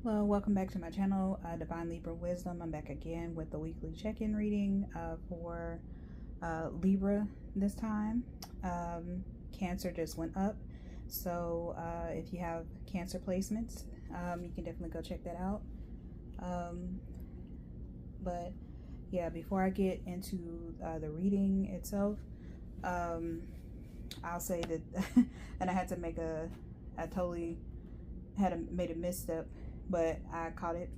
Hello, welcome back to my channel, Divine Libra Wisdom. I'm back again with the weekly check-in reading for Libra this time. Cancer just went up, so if you have Cancer placements, you can definitely go check that out. But yeah, before I get into the reading itself, I'll say that, and I had to make I totally made a misstep, but I caught it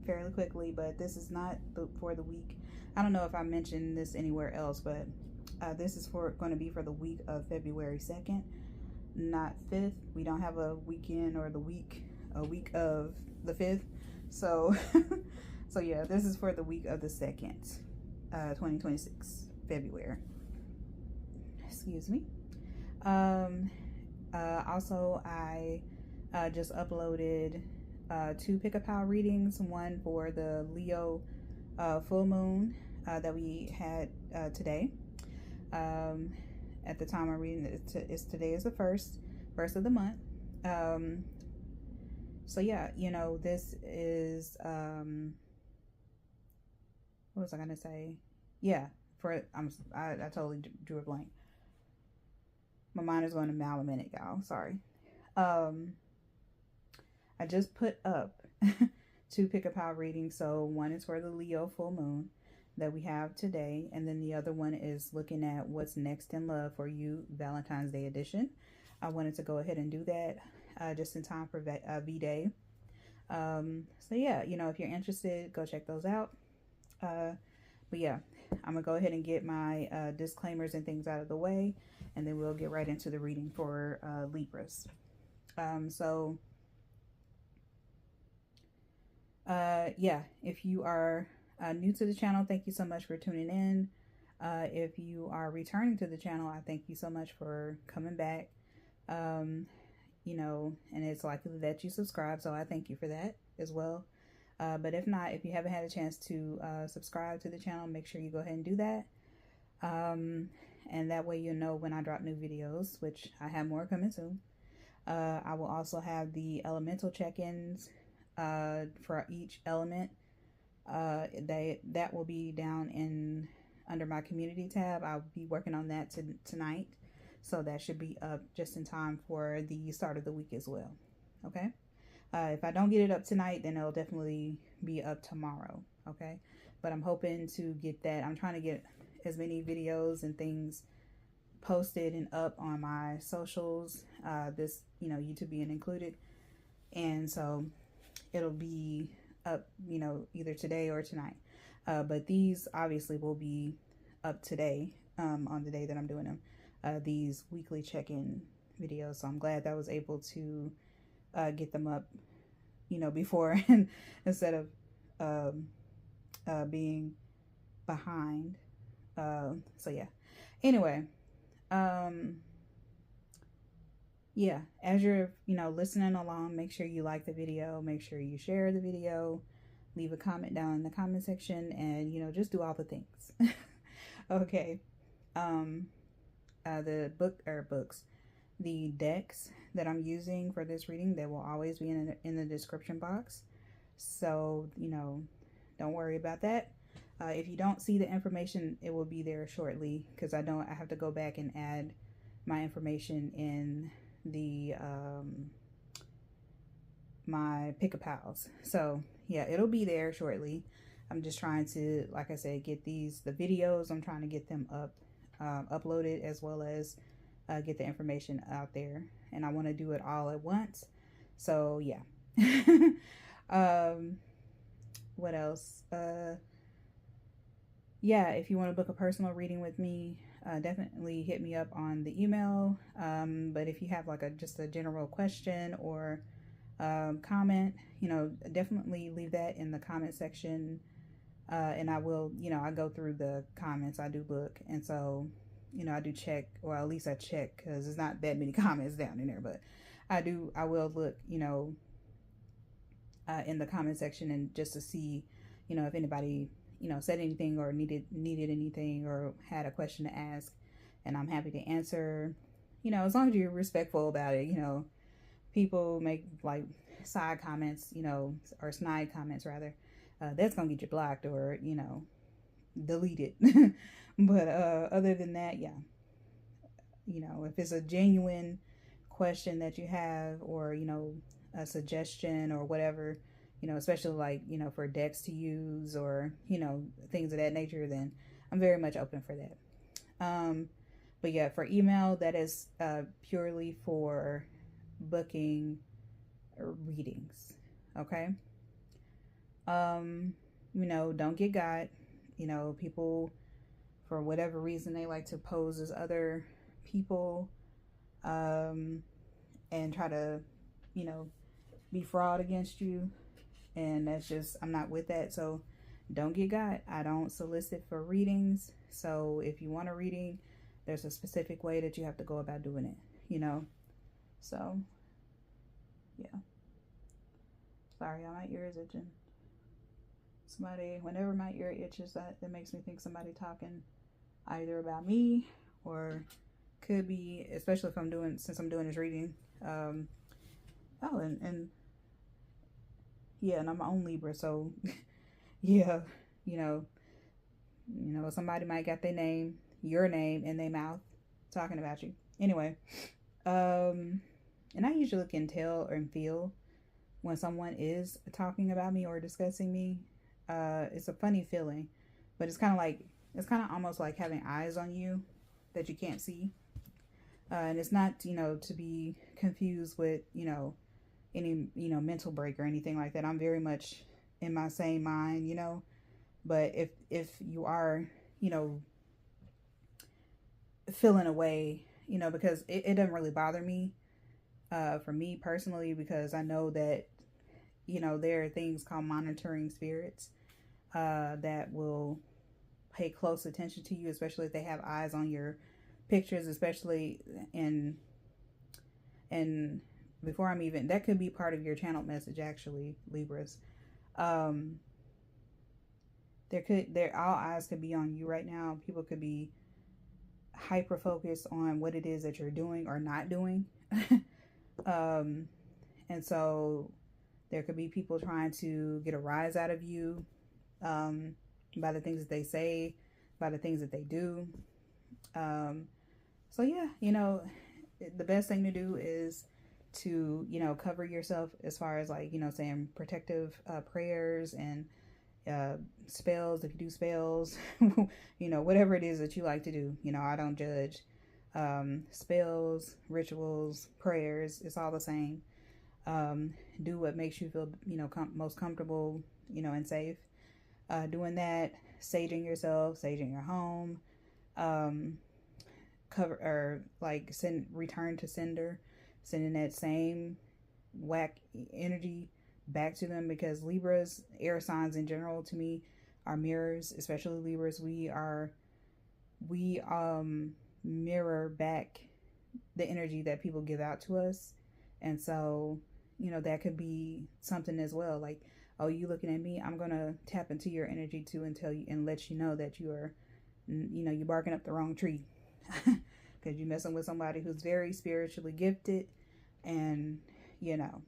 fairly quickly. But this is not for the week. I don't know if I mentioned this anywhere else, but this is going to be for the week of February 2nd, not 5th. We don't have a weekend or a week of the 5th. So, so yeah, this is for the week of the 2nd, 2026, February. Excuse me. Also, I just uploaded 2 pick-a-pal readings, one for the Leo full moon that we had today. At the time I'm reading it, today is the first of the month. So yeah, you know, this is what was I gonna say? Yeah, I totally drew a blank. My mind is going a mile a minute, y'all. Sorry. I just put up 2 pick-a-pal readings. So one is for the Leo full moon that we have today, and then the other one is looking at what's next in love for you, Valentine's Day edition. I wanted to go ahead and do that just in time for V-Day. So yeah, you know, if you're interested, go check those out. But yeah, I'm gonna go ahead and get my disclaimers and things out of the way, and then we'll get right into the reading for Libras. Yeah, if you are new to the channel, thank you so much for tuning in. If you are returning to the channel, I thank you so much for coming back. You know, and it's likely that you subscribe, so I thank you for that as well. But if not, if you haven't had a chance to subscribe to the channel, make sure you go ahead and do that. And that way you'll know when I drop new videos, which I have more coming soon. I will also have the elemental check-ins for each element. That will be down under my community tab. I'll be working on that tonight, so that should be up just in time for the start of the week as well. Okay. If I don't get it up tonight, then it'll definitely be up tomorrow. Okay. But I'm hoping to get that. I'm trying to get as many videos and things posted and up on my socials, this, you know, YouTube being included. And so it'll be up, you know, either today or tonight. But these obviously will be up today, on the day that I'm doing them, these weekly check-in videos. So I'm glad that I was able to get them up, you know, before instead of being behind. So yeah, anyway, yeah, as you're, you know, listening along, make sure you like the video, make sure you share the video, leave a comment down in the comment section, and, you know, just do all the things. Okay. The decks that I'm using for this reading, they will always be in the description box. So, you know, don't worry about that. If you don't see the information, it will be there shortly, because I have to go back and add my information in the my pick-a-pals. So yeah, it'll be there shortly. I'm just trying to, like I said, get the videos. I'm trying to get them uploaded, as well as get the information out there, and I want to do it all at once. So yeah. What else? Yeah, if you want to book a personal reading with me, definitely hit me up on the email. But if you have like just a general question or comment, you know, definitely leave that in the comment section. And I will, you know, I go through the comments. I do look, and so, you know, I do check, or at least I check, because there's not that many comments down in there, but I will look, you know, in the comment section, and just to see, you know, if anybody, you know, said anything or needed anything or had a question to ask, and I'm happy to answer, you know, as long as you're respectful about it, you know, people make like side comments, you know, or snide comments rather, that's gonna get you blocked or, you know, deleted. But other than that, yeah, you know, if it's a genuine question that you have, or, you know, a suggestion or whatever, you know, especially like, you know, for decks to use or, you know, things of that nature, then I'm very much open for that. But yeah, for email, that is purely for booking readings. Okay. You know, don't get got. You know, people, for whatever reason, they like to pose as other people, and try to, you know, be fraud against you. And that's just, I'm not with that. So don't get got. I don't solicit for readings. So if you want a reading, there's a specific way that you have to go about doing it, you know? So, yeah. Sorry, y'all, my ear is itching. Somebody, whenever my ear itches, that makes me think somebody talking either about me or could be, especially if I'm doing, since I'm doing this reading. And yeah, and I'm my own Libra, so yeah, you know, somebody might got their name, your name in their mouth talking about you. Anyway, and I usually can tell or feel when someone is talking about me or discussing me. It's a funny feeling, but it's kind of almost like having eyes on you that you can't see. And it's not, you know, to be confused with, you know, any, you know, mental break or anything like that. I'm very much in my same mind, you know. But if you are, you know, feeling away, you know, because it doesn't really bother me, for me personally, because I know that, you know, there are things called monitoring spirits, that will pay close attention to you, especially if they have eyes on your pictures, especially and before I'm even, that could be part of your channel message, actually, Libras. All eyes could be on you right now. People could be hyper focused on what it is that you're doing or not doing. And so there could be people trying to get a rise out of you, by the things that they say, by the things that they do. So yeah, you know, the best thing to do is to, you know, cover yourself as far as like, you know, saying protective prayers and spells, if you do spells, you know, whatever it is that you like to do. You know, I don't judge. Spells, rituals, prayers, it's all the same. Do what makes you feel, you know, most comfortable, you know, and safe. Doing that, saging yourself, saging your home, cover, or like return to sender, sending that same whack energy back to them, because Libras, air signs in general, to me, are mirrors, especially Libras. We mirror back the energy that people give out to us. And so, you know, that could be something as well. Like, oh, you looking at me, I'm gonna tap into your energy too, and tell you and let you know that you are, you know, you're barking up the wrong tree, because you're messing with somebody who's very spiritually gifted, and, you know,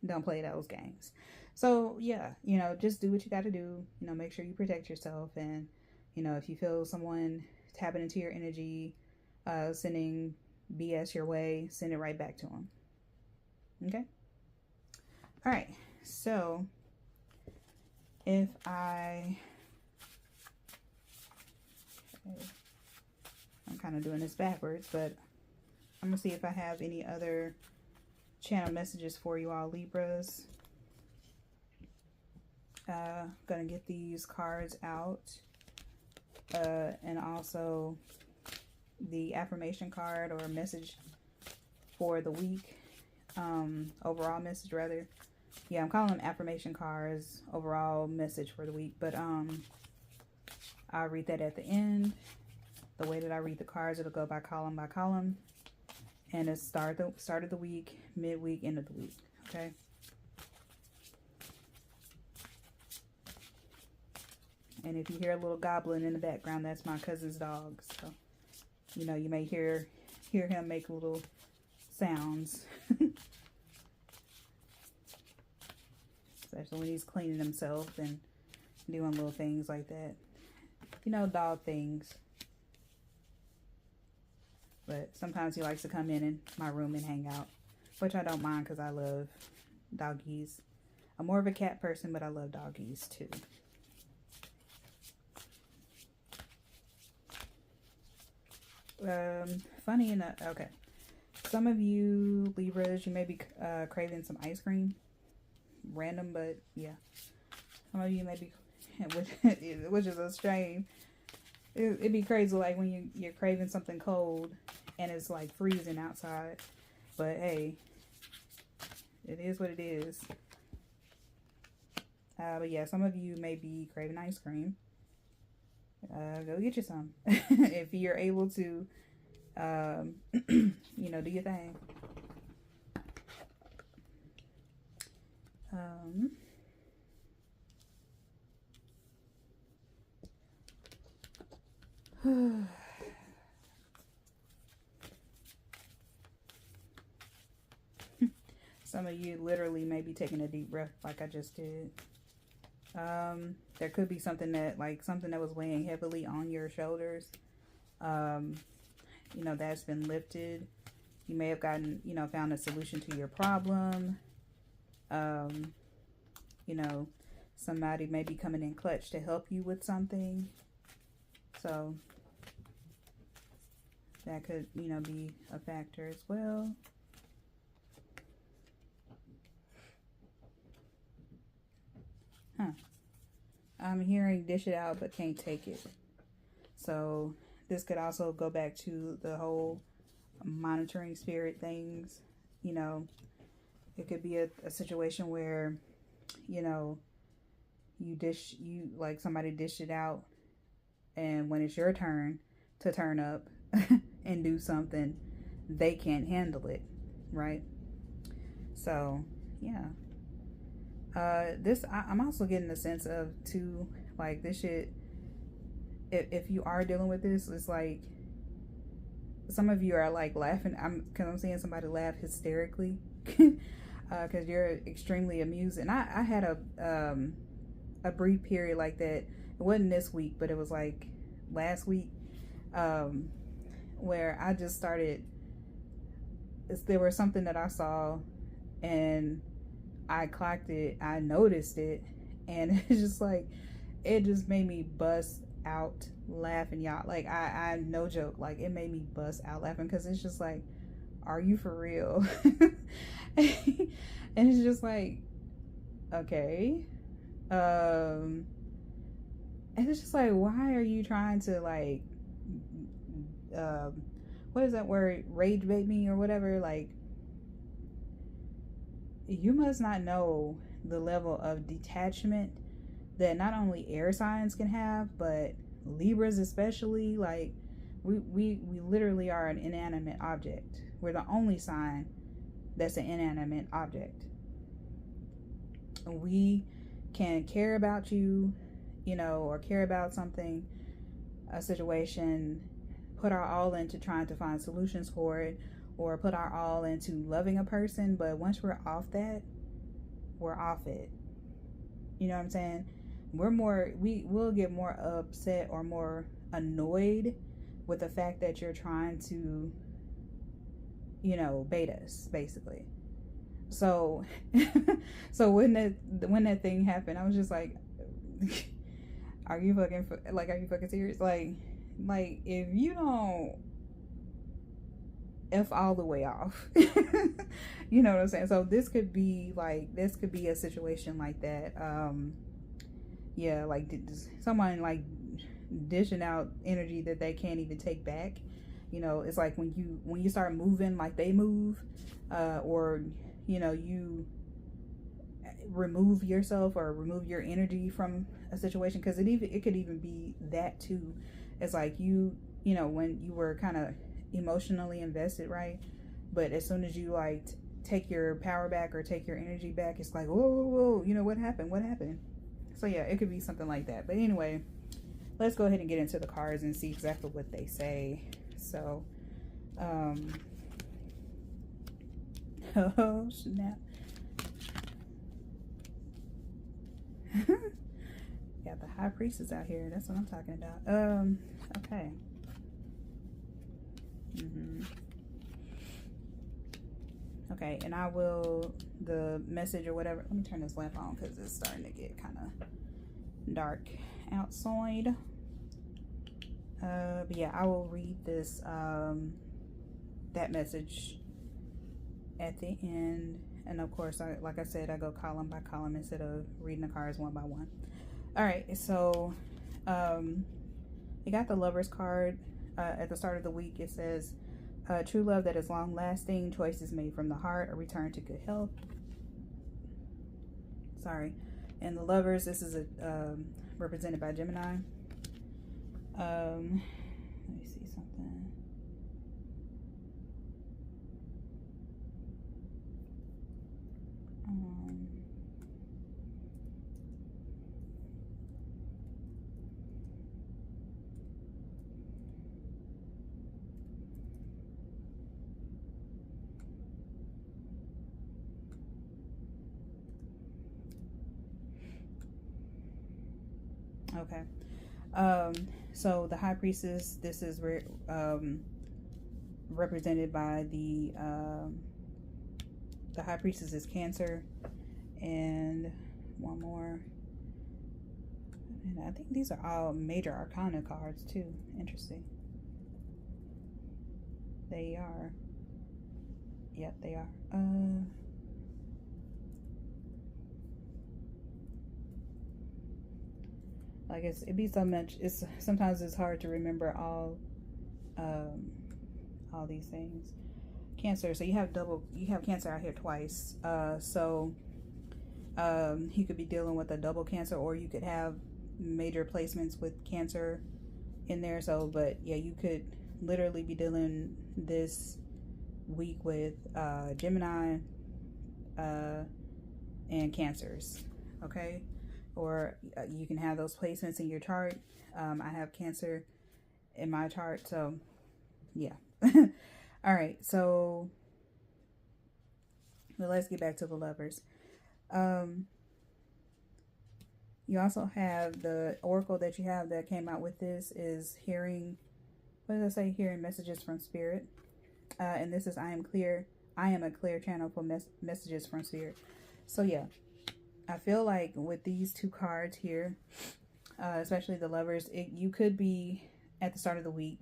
don't play those games. So yeah, you know, just do what you got to do. You know, make sure you protect yourself, and, you know, if you feel someone tapping into your energy, sending BS your way, send it right back to them. Okay. All right. So if I'm kind of doing this backwards, but I'm gonna see if I have any other channel messages for you all, Libras. Gonna get these cards out, and also the affirmation card or message for the week, overall message rather. Yeah, I'm calling them affirmation cards, overall message for the week, but I'll read that at the end. The way that I read the cards, it'll go by column, and it's start of the week, midweek, end of the week. Okay. And if you hear a little goblin in the background, that's my cousin's dog. So, you know, you may hear him make little sounds. especially when he's cleaning himself and doing little things like that. You know, dog things. But sometimes he likes to come in my room and hang out, which I don't mind because I love doggies. I'm more of a cat person, but I love doggies too. Funny enough, okay. Some of you Libras, you may be craving some ice cream. Random, but yeah. Some of you may be, which is a shame. It'd be crazy, like when you're craving something cold and it's like freezing outside. But hey, it is what it is. But yeah, some of you may be craving ice cream. Go get you some. If you're able to, you know, do your thing. Some of you literally may be taking a deep breath like I just did. There could be something that was weighing heavily on your shoulders. You know, that's been lifted. You may have gotten, you know, found a solution to your problem. You know, somebody may be coming in clutch to help you with something. So that could, you know, be a factor as well. I'm hearing dish it out but can't take it. So this could also go back to the whole monitoring spirit things. You know, it could be a situation where, you know, like somebody dished it out, and when it's your turn to turn up and do something, they can't handle it, right? So yeah. I'm also getting the sense of too, like this shit, if you are dealing with this, it's like some of you are like laughing. Cause I'm seeing somebody laugh hysterically cause you're extremely amused. And I had a brief period like that. It wasn't this week, but it was like last week, where I just started, there was something that I saw and I clocked it, I noticed it, and it's just like, it just made me bust out laughing, y'all. Like, I no joke, like, it made me bust out laughing, because it's just like, are you for real? And it's just like, okay. And it's just like, why are you trying to, like, what is that word? Rage bait me or whatever? Like, you must not know the level of detachment that not only air signs can have, but Libras especially. Like, we literally are an inanimate object. We're the only sign that's an inanimate object. We can care about you, you know, or care about something, a situation, put our all into trying to find solutions for it, or put our all into loving a person, but once we're off that, we're off it. You know what I'm saying? We'll get more upset or more annoyed with the fact that you're trying to, you know, bait us, basically. So when that thing happened, I was just like, are you fucking serious? Like if you don't F all the way off. You know what I'm saying? So this could be a situation like that. Yeah, like someone like dishing out energy that they can't even take back. You know, it's like when you start moving like they move, or you know, you remove yourself or remove your energy from a situation, because it could even be that too. It's like you know, when you were kind of emotionally invested, right? But as soon as you like take your power back or take your energy back, it's like, whoa, you know, what happened? So yeah, it could be something like that. But anyway, let's go ahead and get into the cards and see exactly what they say. So oh snap. Got the high priestess out here. That's what I'm talking about. Okay. Okay, and I will, the message or whatever, let me turn this lamp on because it's starting to get kind of dark outside. But yeah, I will read this, that message at the end. And of course, like I said, I go column by column instead of reading the cards one by one. All right, so you got the Lover's card. At the start of the week, it says, true love that is long-lasting, choices made from the heart, a return to good health. Sorry. And the Lovers, this is represented by Gemini. Let me see something. Okay. So the High Priestess, this is represented by the High Priestess is Cancer, and one more. And I think these are all major arcana cards too. Interesting. They are. Yep, they are. Like it'd be so much. Sometimes it's hard to remember all these things. Cancer. So you have Cancer out here twice. So you could be dealing with a double Cancer, or you could have major placements with Cancer in there. So, but yeah, you could literally be dealing this week with Gemini and Cancers. Okay. Or you can have those placements in your chart. I have Cancer in my chart, so yeah. All right, so well, let's get back to the Lovers. You also have the oracle that you have that came out with this is hearing, what does I say? Hearing messages from Spirit. And this is I am a clear channel for messages from Spirit. So yeah. I feel like with these two cards here, especially the Lovers, you could be at the start of the week,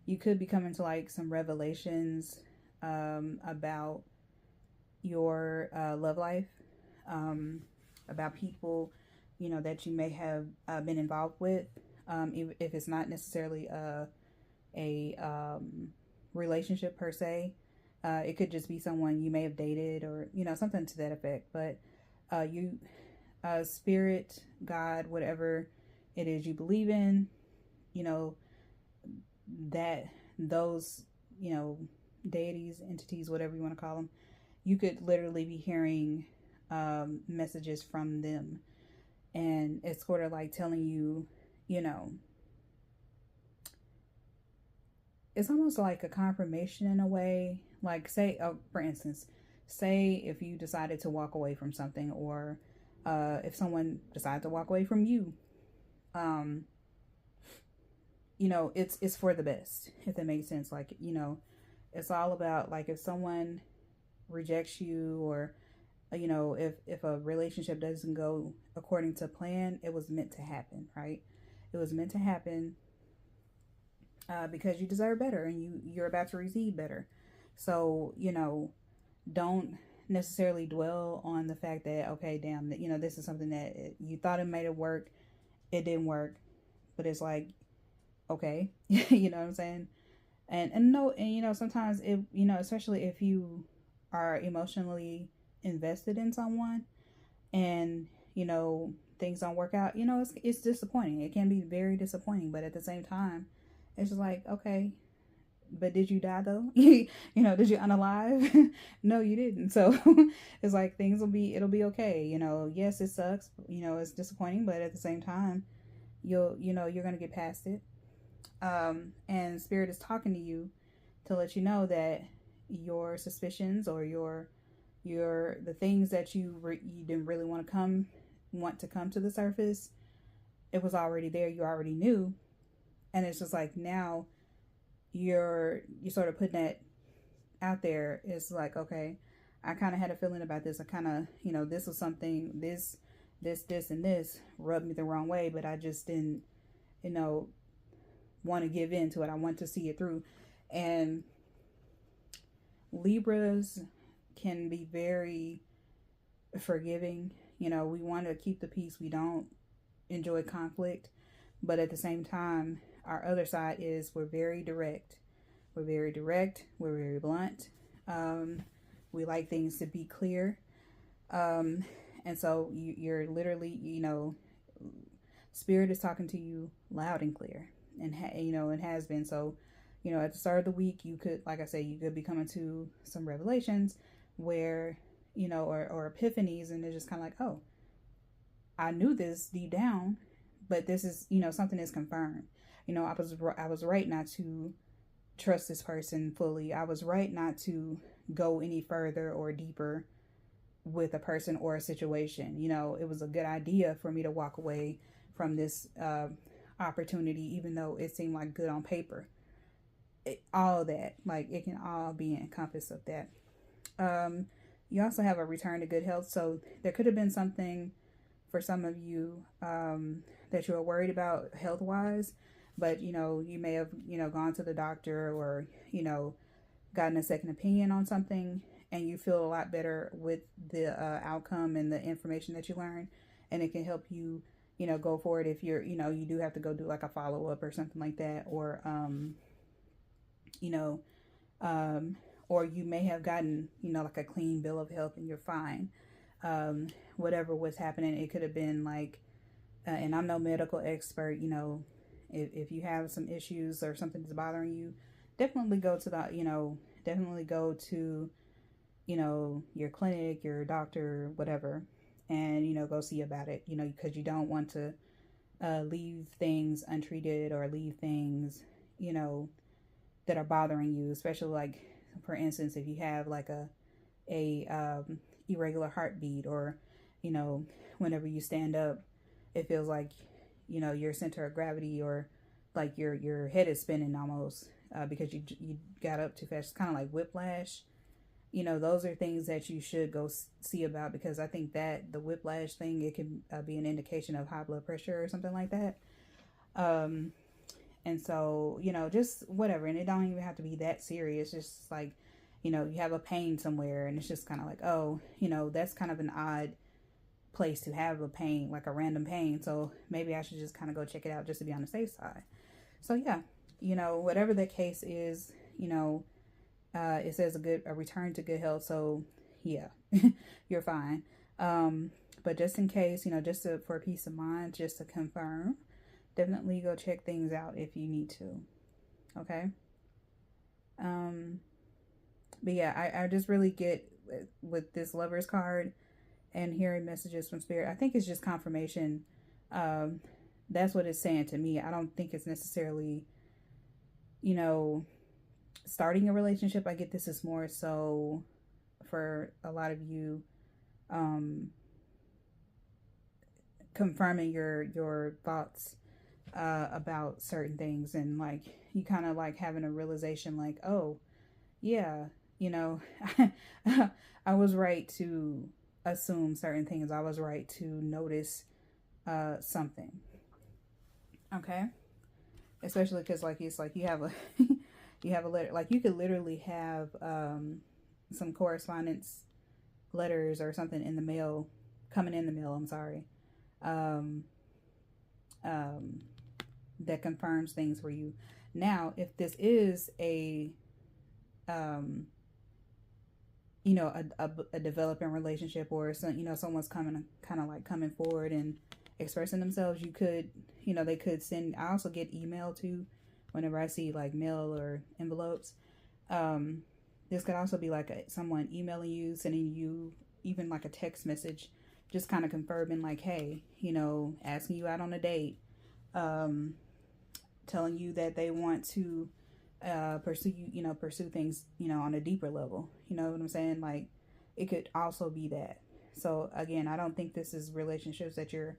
you could be coming to like some revelations about your love life, about people, you know, that you may have been involved with, if it's not necessarily a relationship per se. It could just be someone you may have dated, or, you know, something to that effect. But Spirit, God, whatever it is you believe in, you know, that those, you know, deities, entities, whatever you want to call them, you could literally be hearing messages from them. And it's sort of like telling you, you know, it's almost like a confirmation in a way. Like, say, for instance, say if you decided to walk away from something, or if someone decided to walk away from you, you know, it's for the best, if that makes sense. Like, you know, it's all about, like, if someone rejects you, or, you know, if a relationship doesn't go according to plan, it was meant to happen, right? It was meant to happen because you deserve better, and you're about to receive better. So, you know, don't necessarily dwell on the fact that, okay, damn, that, you know, this is something that you thought it made it work, it didn't work, but it's like, okay, you know what I'm saying? And no, and, you know, sometimes it, you know, especially if you are emotionally invested in someone, and, you know, things don't work out, you know, it's disappointing. It can be very disappointing, but at the same time, it's just like, okay, but did you die though? You know, did you unalive? No, you didn't. So it's like it'll be okay. You know, yes, it sucks. You know, it's disappointing, but at the same time, you're going to get past it. And Spirit is talking to you to let you know that your suspicions, or the things that you didn't really want to come want to come to the surface. It was already there. You already knew. And it's just like, now you're sort of putting that out there. It's like, okay, I kind of had a feeling about this. I kind of, this was something, this, and this rubbed me the wrong way, but I just didn't, want to give in to it. I want to see it through. And Libras can be very forgiving. We want to keep the peace. We don't enjoy conflict, but at the same time, our other side is we're very direct. We're very blunt. We like things to be clear. And so you're literally, spirit is talking to you loud and clear, and it has been. So, at the start of the week, you could, like I said, you could be coming to some revelations where, or epiphanies, and it's just kind of like, oh, I knew this deep down, but this is, something is confirmed. I was right not to trust this person fully. I was right not to go any further or deeper with a person or a situation. It was a good idea for me to walk away from this opportunity, even though it seemed like good on paper. All of that, like, it can all be encompassed of that. You also have a return to good health. So there could have been something for some of you that you were worried about health-wise, but, you may have, gone to the doctor or, gotten a second opinion on something, and you feel a lot better with the outcome and the information that you learned, and it can help you, go forward if you're, you do have to go do like a follow-up or something like that, or, or you may have gotten, like a clean bill of health and you're fine. Whatever was happening, it could have been like, and I'm no medical expert, if you have some issues or something that's bothering you, definitely go to your clinic, your doctor, whatever, and, go see about it, because you don't want to leave things untreated or leave things, that are bothering you, especially like, for instance, if you have like a irregular heartbeat, or, whenever you stand up, it feels like, your center of gravity, or like your head is spinning almost, because you got up too fast. It's kind of like whiplash. Those are things that you should go see about, because I think that the whiplash thing, it can be an indication of high blood pressure or something like that. And so, just whatever. And it don't even have to be that serious. Just like, you have a pain somewhere, and it's just kind of like, oh, that's kind of an odd place to have a pain, like a random pain. So maybe I should just kind of go check it out just to be on the safe side. So yeah, whatever the case is, it says a return to good health. So yeah, you're fine. But just in case, just for peace of mind, just to confirm, definitely go check things out if you need to. Okay. But yeah, I just really get with this Lover's card and hearing messages from Spirit. I think it's just confirmation. That's what it's saying to me. I don't think it's necessarily, starting a relationship. I get this is more so for a lot of you, confirming your thoughts about certain things, and like you kind of like having a realization like, oh yeah, I was right to assume certain things. I was right to notice something. Okay. Especially because like it's like you have a you have a letter, like you could literally have some correspondence letters or something in the mail, coming in the mail, I'm sorry, that confirms things for you. Now, if this is a developing relationship, or some, someone's coming forward and expressing themselves, you could, they could send. I also get email too whenever I see like mail or envelopes. This could also be like someone emailing you, sending you even like a text message, just kind of confirming like, hey, asking you out on a date, telling you that they want to pursue things, on a deeper level. You know what I'm saying? Like, it could also be that. So again, I don't think this is relationships that you're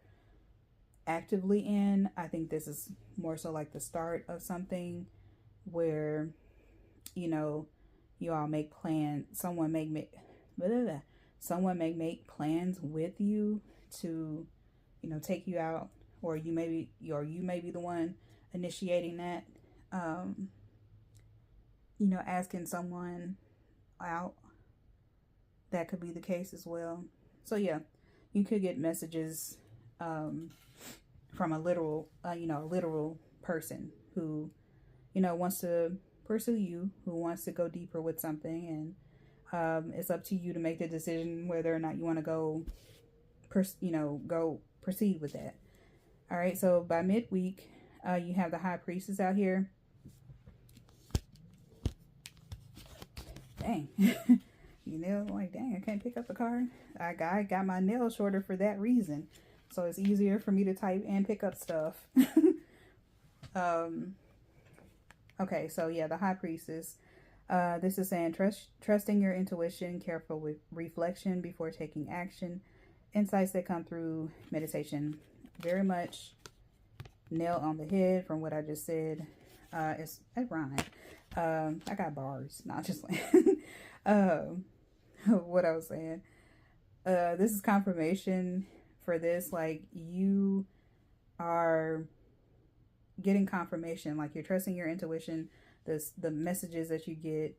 actively in. I think this is more so like the start of something where, you know, you all make plans. Someone may make plans with you to, you know, take you out, or you may be the one initiating that. You know, asking someone out. That could be the case as well. So yeah, you could get messages from a literal person who, you know, wants to pursue you, who wants to go deeper with something, and it's up to you to make the decision whether or not you want to go proceed with that. All right, so by midweek, you have the High Priestess out here. Dang. You know, like, dang, I can't pick up the card. I got my nails shorter for that reason. So it's easier for me to type and pick up stuff. Okay, so yeah, the High Priestess. This is saying trusting your intuition, careful with reflection before taking action, insights that come through meditation. Very much nail on the head from what I just said. It rhymed. I got bars, not just like what I was saying. This is confirmation for this. Like, you are getting confirmation, like you're trusting your intuition, the messages that you get,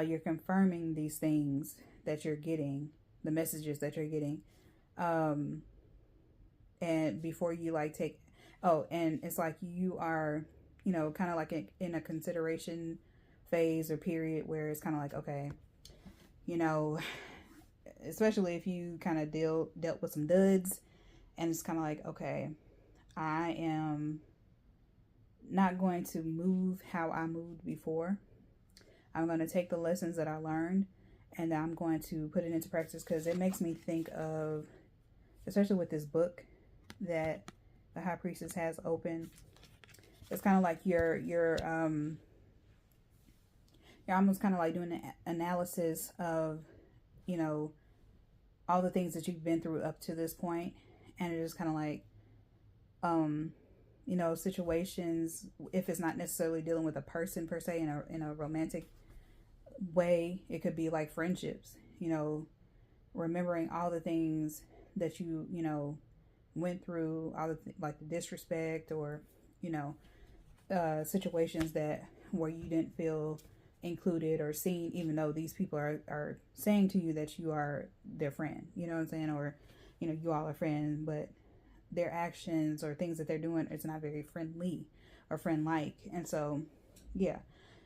you're confirming these things that you're getting, the messages that you're getting, and before you like take, and it's like you are, you know, kind of like in a consideration phase or period where it's kind of like, okay, you know, especially if you kind of dealt with some duds, and it's kind of like, okay, I am not going to move how I moved before. I'm going to take the lessons that I learned, and I'm going to put it into practice, because it makes me think of, especially with this book that the High Priestess has open, it's kind of like you're almost kind of like doing an analysis of, you know, all the things that you've been through up to this point, and it's just kind of like, you know, situations, if it's not necessarily dealing with a person per se in a romantic way, it could be like friendships, you know, remembering all the things that you know, went through, all the like the disrespect, or, you know, situations that where you didn't feel included or seen, even though these people are saying to you that you are their friend, you know what I'm saying, or, you know, you all are friends, but their actions or things that they're doing, it's not very friendly or friend-like. And so, yeah,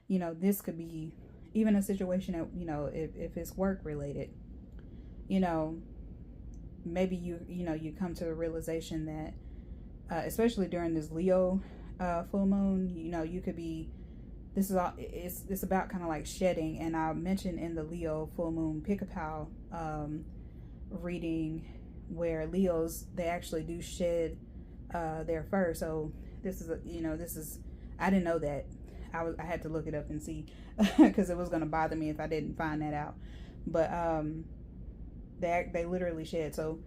you know, this could be even a situation that, you know, if it's work related, you know, maybe you come to a realization that, especially during this Leo full moon, you know, you could be, this is all, it's about kind of like shedding. And I mentioned in the Leo full moon pick-a-pal reading, where Leos, they actually do shed their fur. So this is I didn't know that. I had to look it up and see, because it was going to bother me if I didn't find that out. But they literally shed. So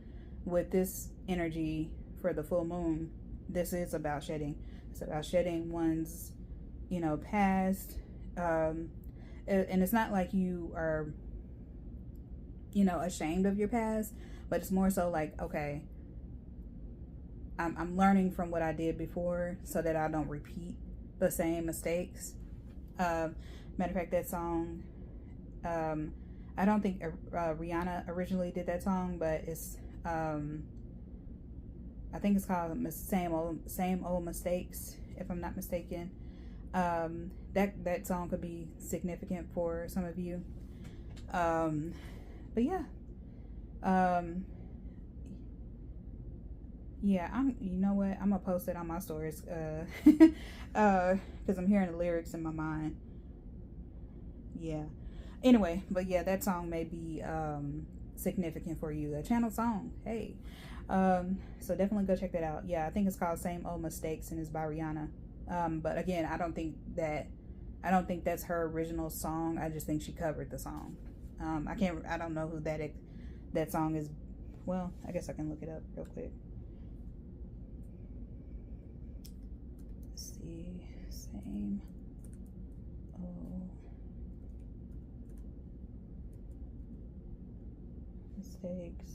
with this energy for the full moon, this is about shedding. It's about shedding one's, you know, past, and it's not like you are, you know, ashamed of your past, but it's more so like, okay, I'm learning from what I did before so that I don't repeat the same mistakes. Matter of fact, that song, I don't think Rihanna originally did that song, but it's I think it's called Same Old Mistakes, if I'm not mistaken. That song could be significant for some of you. But yeah. Yeah, you know what, I'm gonna post it on my stories, because I'm hearing the lyrics in my mind. Yeah, anyway, but yeah, that song may be significant for you, a channel song. Hey, so definitely go check that out. Yeah, I think it's called Same Old Mistakes, and it's by Rihanna. But again, I don't think that's her original song. I just think she covered the song. I don't know who that song is well, I guess I can look it up real quick. Let's see. Same. Oh. Mistakes.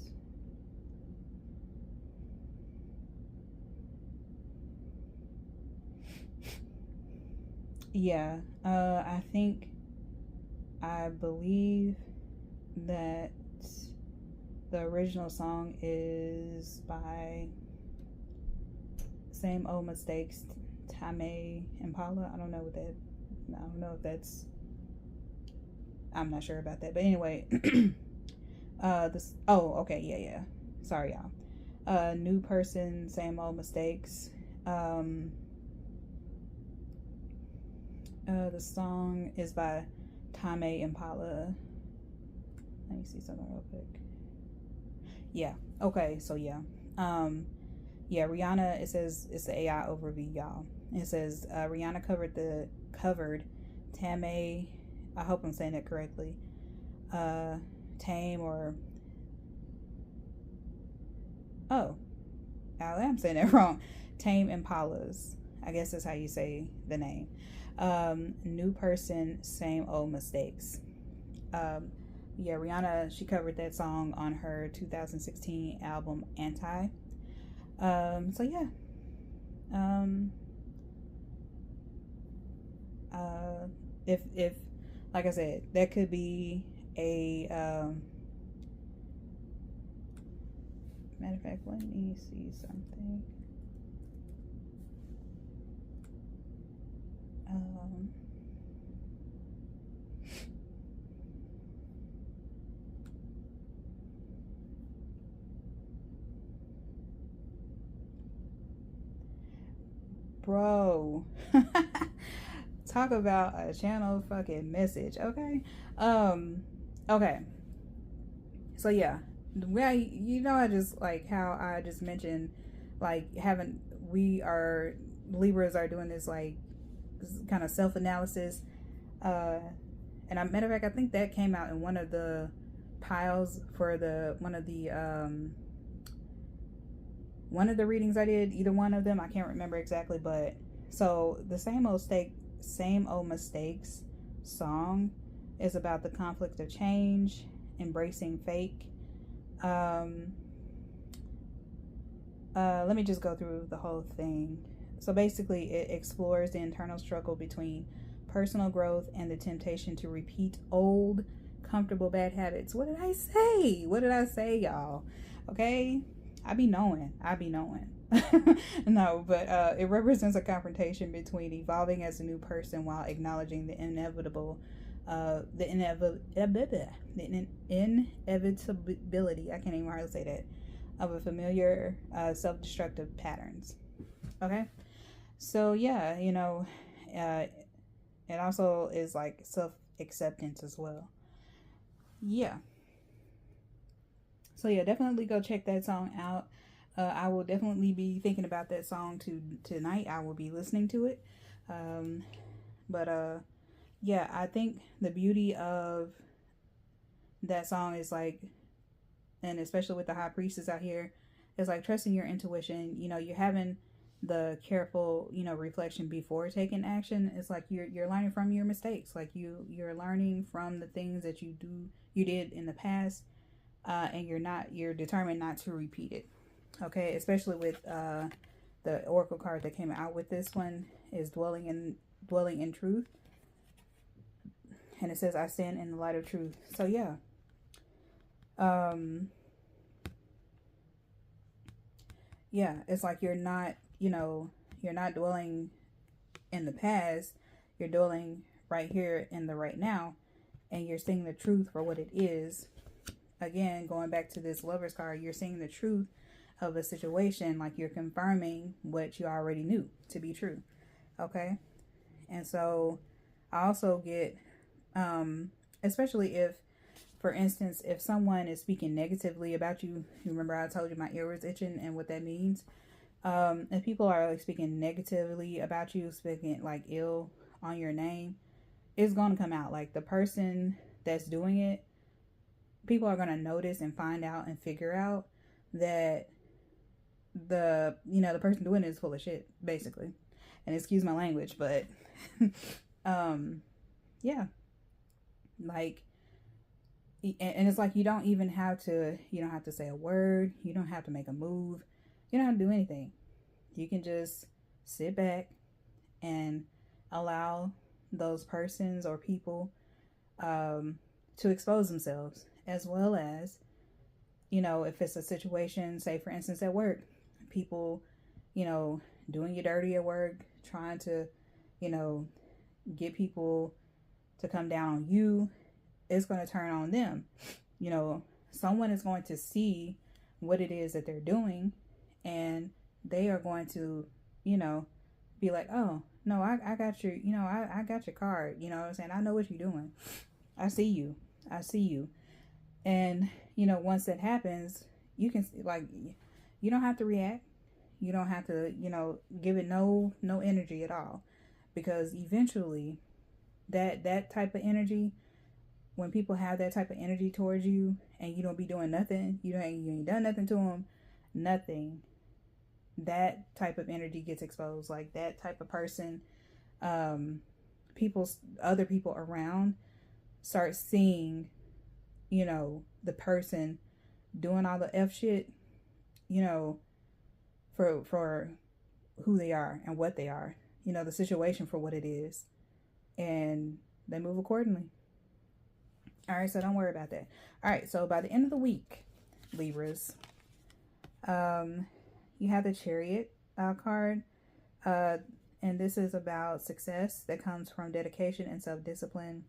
Yeah. I believe that the original song is by Same Old Mistakes, Tame Impala. I don't know if that's, I'm not sure about that. But anyway, okay, yeah. Sorry, y'all. New Person, Same Old Mistakes. The song is by Tame Impala. Let me see something real quick. Yeah. Okay. So yeah. Yeah. Rihanna. It says it's the AI overview, y'all. It says Rihanna covered Tame. I hope I'm saying that correctly. Tame or oh, I am saying that wrong. Tame Impala's. I guess that's how you say the name. New Person, Same Old Mistakes. Yeah, Rihanna, she covered that song on her 2016 album Anti. So yeah. If like I said, that could be a matter of fact, let me see something. Bro. Talk about a channel fucking message, okay? Okay. So yeah. Well, I just like how I just mentioned, like Libras are doing this like kind of self-analysis. And matter of fact, I think that came out in one of the piles for one of the readings I did, either one of them, I can't remember exactly, but so the Same Old Mistakes song is about the conflict of change, embracing fake. Let me just go through the whole thing. So basically, it explores the internal struggle between personal growth and the temptation to repeat old, comfortable bad habits. What did I say, y'all? Okay? I be knowing. No, but it represents a confrontation between evolving as a new person while acknowledging the inevitability, I can't even hardly say that, of a familiar self-destructive patterns. Okay? So yeah, it also is like self-acceptance as well. Yeah. So yeah, definitely go check that song out. I will definitely be thinking about that song tonight. I will be listening to it. Yeah, I think the beauty of that song is like, and especially with the high priestess out here, is like trusting your intuition. You're having the careful, reflection before taking action. It's like you're learning from your mistakes. Like you're learning from the things that you did in the past, and you're determined not to repeat it. Okay, especially with the oracle card that came out with this one is dwelling in truth, and it says I stand in the light of truth. So yeah, yeah, it's like you're not dwelling in the past. You're dwelling right here in the right now, and you're seeing the truth for what it is. Again, going back to this Lover's card, you're seeing the truth of a situation, like you're confirming what you already knew to be true. Okay? And so I also get, especially if, for instance, if someone is speaking negatively about you, remember I told you my ear was itching and what that means. If people are like speaking negatively about you, speaking like ill on your name, it's going to come out. Like the person that's doing it, people are going to notice and find out and figure out. that the person doing it is full of shit, basically. And excuse my language, but yeah, like, and it's like you don't have to say a word, you don't have to make a move, you don't have to do anything. You can just sit back and allow those persons or people to expose themselves, as well as, if it's a situation, say for instance at work, people, doing you dirty at work, trying to, get people to come down on you, it's going to turn on them. Someone is going to see what it is that they're doing, and they are going to, be like, oh, no, I got your, I got your card. You know what I'm saying? I know what you're doing. I see you. And, once that happens, you can, like, you don't have to react. You don't have to, give it no energy at all. Because eventually that type of energy, when people have that type of energy towards you and you don't be doing nothing, you ain't done nothing to them, nothing, that type of energy gets exposed. Like, that type of person, other people around start seeing, the person doing all the F shit, for who they are and what they are, the situation for what it is, and they move accordingly. All right, so don't worry about that. All right, so by the end of the week, Libras, you have the Chariot card, and this is about success that comes from dedication and self-discipline,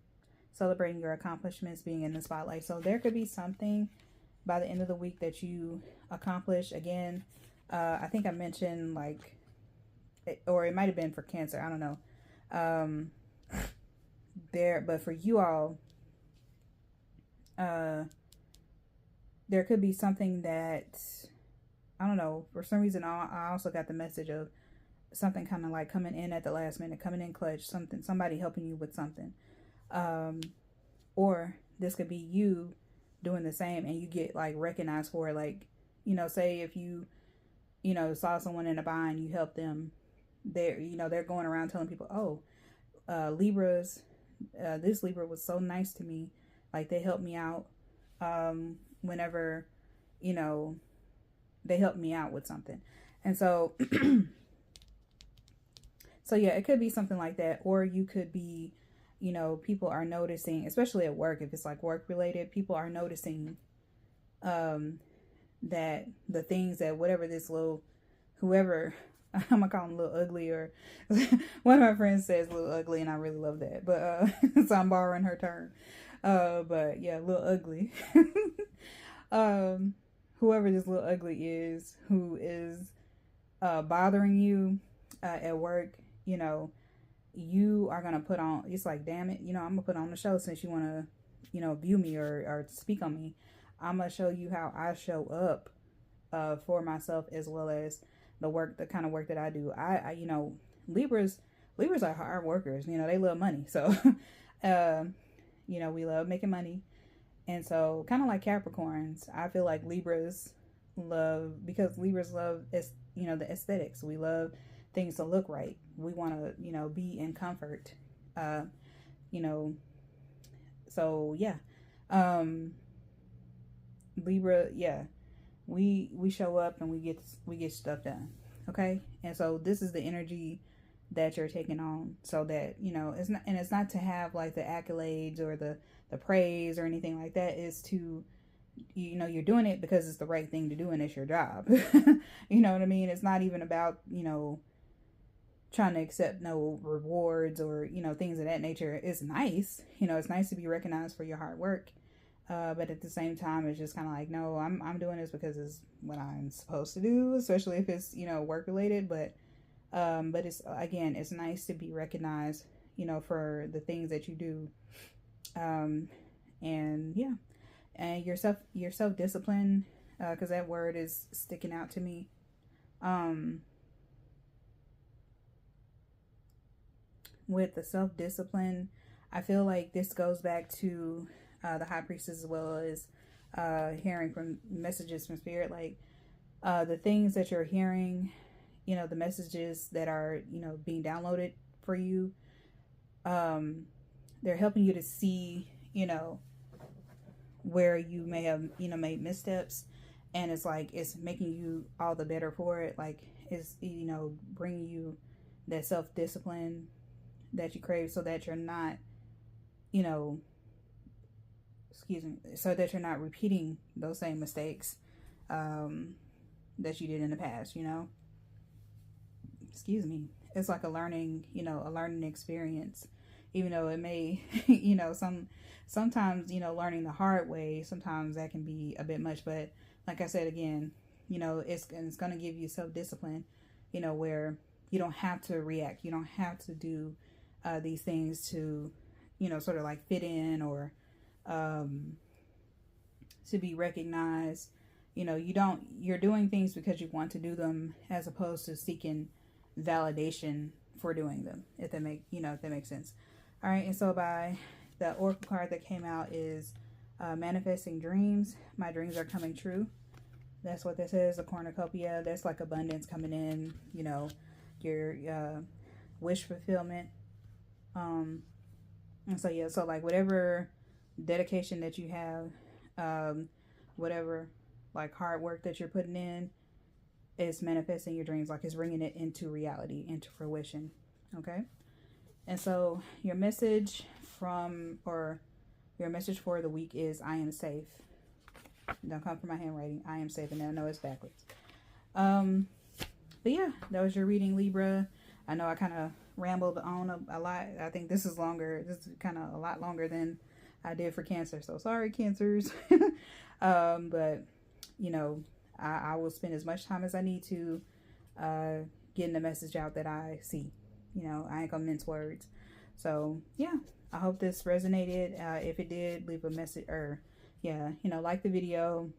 celebrating your accomplishments, being in the spotlight. So there could be something by the end of the week that you accomplish. Again, I think I mentioned, like, or it might have been for Cancer, I don't know. But for you all, there could be something that, I don't know, for some reason I also got the message of something kind of like coming in at the last minute, coming in clutch, somebody helping you with something. Or this could be you doing the same and you get, like, recognized for it. Like, say if you, saw someone in a bind, you help them. They're going around telling people, oh, Libras, this Libra was so nice to me. Like, they helped me out, whenever, they helped me out with something. And so, so yeah, it could be something like that. Or you could be, people are noticing, especially at work, if it's like work related, people are noticing, that the things that whatever this whoever, I'm gonna call him Little Ugly, or one of my friends says Little Ugly, and I really love that. But so I'm borrowing her term. But yeah, Little Ugly. Whoever this Little Ugly is, who is bothering you at work, you are gonna put on. It's like, damn it, I'm gonna put on the show since you wanna, view me or speak on me. I'm gonna show you how I show up for myself, as well as the kind of work that I do. I Libras are hard workers. They love money. So, we love making money. And so, kind of like Capricorns, I feel like Libras love the aesthetics. We love things to look right. We want to, be in comfort. So yeah. Libra, yeah. We show up and we get stuff done. Okay? And so this is the energy that you're taking on, so that, it's not to have like the accolades or the praise or anything like that. Is to, you're doing it because it's the right thing to do and it's your job. You know what I mean? It's not even about, trying to accept no rewards or, things of that nature. It's nice. It's nice to be recognized for your hard work. But at the same time, it's just kind of like, no, I'm doing this because it's what I'm supposed to do, especially if it's, work related. But it's, again, it's nice to be recognized, for the things that you do. And yeah, and your self-discipline, because that word is sticking out to me. With the self-discipline, I feel like this goes back to the High Priestess, as well as hearing from messages from Spirit. Like, The things that you're hearing, you know, the messages that are, you know, being downloaded for you, they're helping you to see, you know, where you may have, you know, made missteps, and it's like it's making you all the better for it. Like it's, you know, bringing you that self-discipline that you crave, so that you're not, you know, excuse me, so that you're not repeating those same mistakes that you did in the past, you know. Excuse me. It's like a learning, you know, a learning experience, even though it may, you know, sometimes, you know, learning the hard way, sometimes that can be a bit much. But like I said again, you know, it's going to give you self-discipline, you know, where you don't have to react, you don't have to do these things to, you know, sort of like fit in, or to be recognized. You know, you're doing things because you want to do them, as opposed to seeking validation for doing them, if that makes sense. All right. And so by the oracle card that came out is manifesting dreams. My dreams are coming true. That's what this is. A cornucopia. That's like abundance coming in, you know, your wish fulfillment. And so yeah, so like whatever dedication that you have, whatever like hard work that you're putting in, is manifesting your dreams. Like it's bringing it into reality, into fruition. Okay. And so your message for the week is I am safe. Don't come for my handwriting. I am safe. And I know it's backwards. But yeah, that was your reading, Libra. I know I kind of rambled on a lot. I think this is longer. This is kind of a lot longer than I did for Cancer. So sorry, Cancers. But you know, I will spend as much time as I need to getting the message out that I see. You know, I ain't gonna mince words. So yeah, I hope this resonated. If it did, leave a message, or yeah, you know, like the video,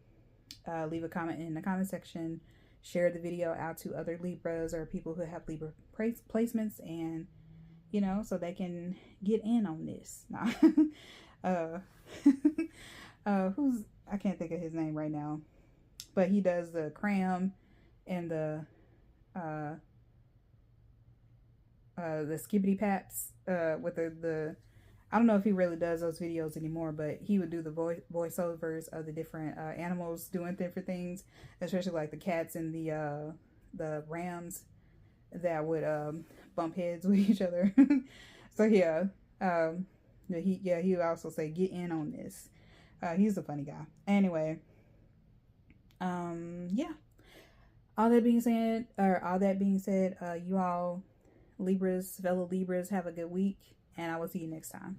leave a comment in the comment section, share the video out to other Libras or people who have Libra placements, and you know, so they can get in on this. I can't think of his name right now, but he does the cram and the skibbity paps with the I don't know if he really does those videos anymore, but he would do the voiceovers of the different animals doing different things, especially like the cats and the rams that would bump heads with each other. So yeah, he would also say, get in on this. He's a funny guy. Anyway, yeah. All that being said, you all Libras, fellow Libras, have a good week, and I will see you next time.